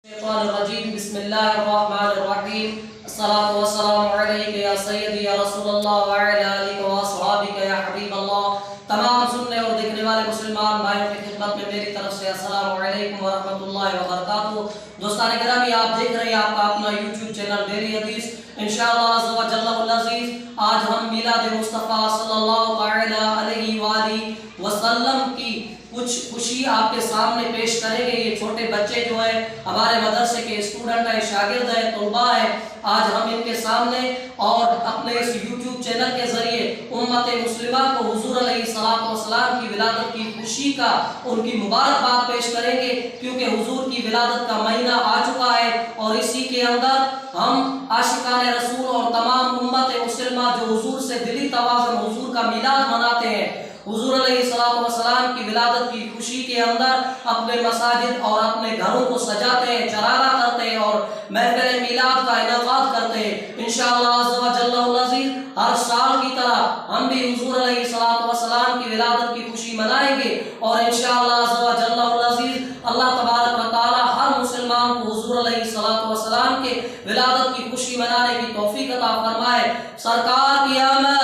الشيطان الرجيم بسم الله الرحمن الرحيم الصلاة والسلام عليك يا سيدي يا رسول الله وعلى آلك وأصحابك يا حبيب الله۔ تمام سننے اور دیکھنے والے مسلمان بھائیوں کی خدمت میں میری طرف سے السلام علیکم ورحمۃ اللہ وبرکاتہ۔ دوستان گرامی، آپ دیکھ رہے ہیں آپ کا اپنا یوٹیوب چینل ڈیلی حدیث۔ انشاءاللہ عز و جل العزیز آج ہم میلاد مصطفیٰ صلی اللہ علیہ وآلہ وسلم کی کچھ خوشی آپ کے سامنے پیش کریں گے۔ یہ چھوٹے بچے جو ہیں ہمارے مدرسے کے اسٹوڈنٹ ہیں، شاگرد ہیں، طلباء ہیں، آج ہم ان کے سامنے اور اپنے اس یوٹیوب چینل کے ذریعے امت مسلمہ کو حضور علیہ السلام کی ولادت کی خوشی کا ان کی مبارکباد پیش کریں گے، کیونکہ حضور کی ولادت کا مہینہ آ چکا ہے اور اسی کے اندر ہم عاشقان رسول اور تمام امت مسلمہ جو حضور سے دلی توازن حضور کا میلاد مناتے ہیں، حضور علیہ السلام کی ولادت کی خوشی کے اندر اپنے مساجد اور اپنے گھروں کو سجاتے ہیں، چرارا کرتے ہیں اور محفل میلاد کا انعقاد کرتے ہیں۔ انشاءاللہ عز و جل العزیز ہر سال کی طرح ہم بھی حضور علیہ السلام کی ولادت کی خوشی منائیں گے اور انشاءاللہ عز و جل العزیز اللہ تبارک و تعالی ہر مسلمان کو حضور علیہ السلام کے ولادت کی خوشی منانے کی توفیق عطا فرمائے۔ سرکار کی آمد،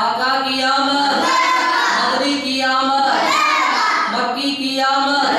آقا کی آمد، مدنی کی آمد، مکی کی آمد،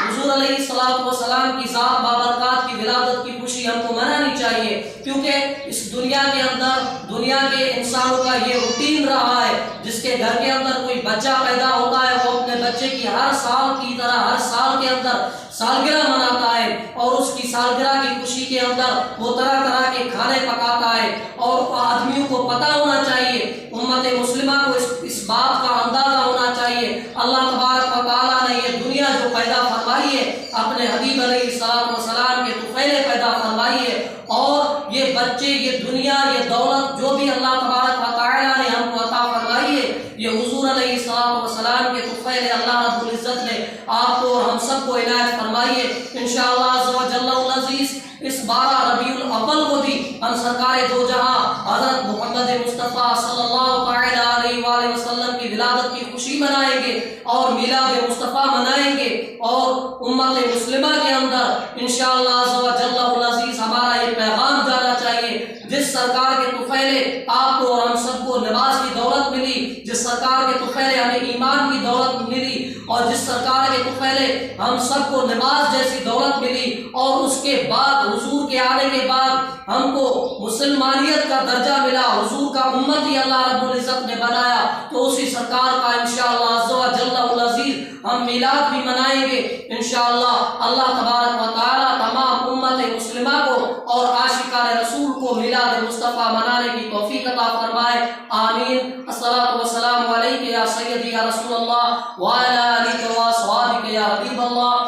حضور علیہ السلام کی ذات بابرکات کی ولادت کی خوشی ہم کو منانی چاہیے، کیونکہ اس دنیا کے اندر دنیا کے انسانوں کا یہ روٹین رہا ہے، جس کے گھر کے اندر کوئی بچہ پیدا ہوتا ہے وہ اپنے بچے کی ہر سال کی طرح ہر سال کے اندر سالگرہ مناتا ہے اور اس کی سالگرہ کی خوشی کے اندر وہ طرح طرح کے کھانے پکاتا ہے اور آدمیوں کو پتہ ہونا چاہیے، امت مسلمہ کو اس بات کا اندازہ ہونا چاہیے۔ اللہ تبارک و تعالیٰ نے یہ دنیا جو پیدا فرمائی ہے اپنے حبیب علیہ السلام کے طفیلے پیدا فرمائی ہے، اور یہ بچے، یہ دنیا، یہ دولت جو بھی اللہ تبارک و تعالیٰ نے ہم کو عطا فرمائی ہے، یہ حضور علیہ السلام کے طفیلے اللہ رب العزت نے آپ کو اور ہم سب کو عنایت فرمائی ہے۔ انشاءاللہ عز و جل العزیز اس 12 ربیع الاول کو بھی ہم سرکار دو جہاں حضرت محمد مصطفیٰ صلی اللہ علیہ وآلہ وسلم کی ولادت کی خوشی منائیں گے اور میلاد مصطفیٰ منائیں گے، اور امت مسلمہ کے اندر انشاءاللہ عز و جل العزیز ہمارا یہ پیغام جانا چاہیے، جس سرکار کے طفیلے آپ کو اور ہم سب کو نماز کی دولت ملی، جس سرکار کے طفیلے ہمیں ایمان کی دولت ملی، اور جس سرکار کے طفیلے ہم سب کو نماز جیسی دولت ملی، اور اس کے بعد حضور کے آنے کے بعد ہم کو مسلمانیت کا درجہ ملا، حضور کا امت ہی اللہ رب العزت نے بنایا، تو اسی سرکار کا انشاءاللہ عز و جل العزیز ہم میلاد بھی منائیں گے۔ انشاءاللہ اللہ تبارک و تعالی تمام امت مسلمہ کو اور عاشقان رسول کو میلاد مصطفیٰ منانے کی توفیق عطا فرمائے، آمین۔ الصلاۃ والسلام علیک یا سیدی یا رسول اللہ وعلی آلک و اصحابک یا حبیب اللہ۔